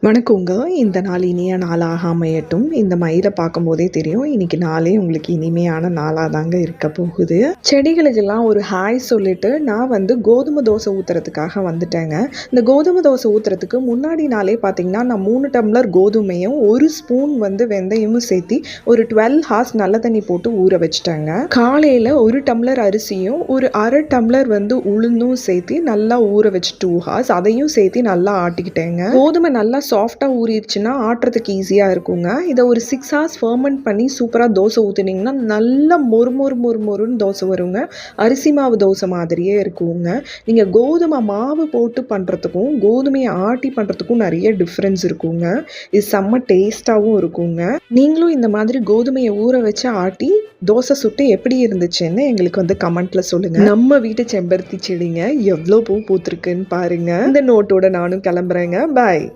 வணக்கங்க. இந்த நாள் இனிய நாளாக அமையட்டும். இந்த மயில பார்க்கும்போதே தெரியும், இன்னைக்கு நாளே உங்களுக்கு இனிமையான நாளா தாங்க இருக்க போகுது. செடிகளுக்கெல்லாம் ஒரு ஹாய் சொல்லிட்டு, நான் கோதுமை தோசை ஊத்துறதுக்காக வந்துட்டேங்க. இந்த கோதுமை தோசை ஊத்துறதுக்கு முன்னாடி நாளே பார்த்தீங்கன்னா, நான் 3 டம்ளர் கோதுமையும், 1 ஸ்பூன் வெந்தயமும் சேர்த்தி ஒரு 12 ஹார்ஸ் நல்ல தண்ணி போட்டு ஊற வச்சுட்டேங்க. காலையில 1 டம்ளர் அரிசியும், ஒரு 1/2 டம்ளர் உளுந்தும் சேர்த்து நல்லா ஊற வச்சு 2 ஹார்ஸ் அதையும் சேர்த்து நல்லா ஆட்டிக்கிட்டேங்க. கோதுமை நல்லா சாஃப்டாக ஊறிடுச்சுன்னா ஆட்டுறதுக்கு ஈஸியாக இருக்குங்க. இதை ஒரு 6 ஹார்ஸ் ஃபர்மெண்ட் பண்ணி சூப்பராக தோசை ஊற்றுனீங்கன்னா நல்லா மொறுன்னு தோசை வருங்க. அரிசி மாவு தோசை மாதிரியே இருக்குங்க. நீங்கள் கோதுமை மாவு போட்டு பண்ணுறதுக்கும் கோதுமையை ஆட்டி பண்ணுறதுக்கும் நிறைய டிஃப்ரென்ஸ் இருக்குங்க. இது செம்ம டேஸ்ட்டாகவும் இருக்குங்க. நீங்களும் இந்த மாதிரி கோதுமையை ஊற வச்சு ஆட்டி தோசை சுட்டு எப்படி இருந்துச்சுன்னு எங்களுக்கு கமெண்ட்டில் சொல்லுங்கள். நம்ம வீட்டு செம்பருத்தி செடிங்க எவ்வளோ பூ பூத்துருக்குன்னு பாருங்கள். இந்த நோட்டோட நானும் கிளம்புறேங்க. பாய்.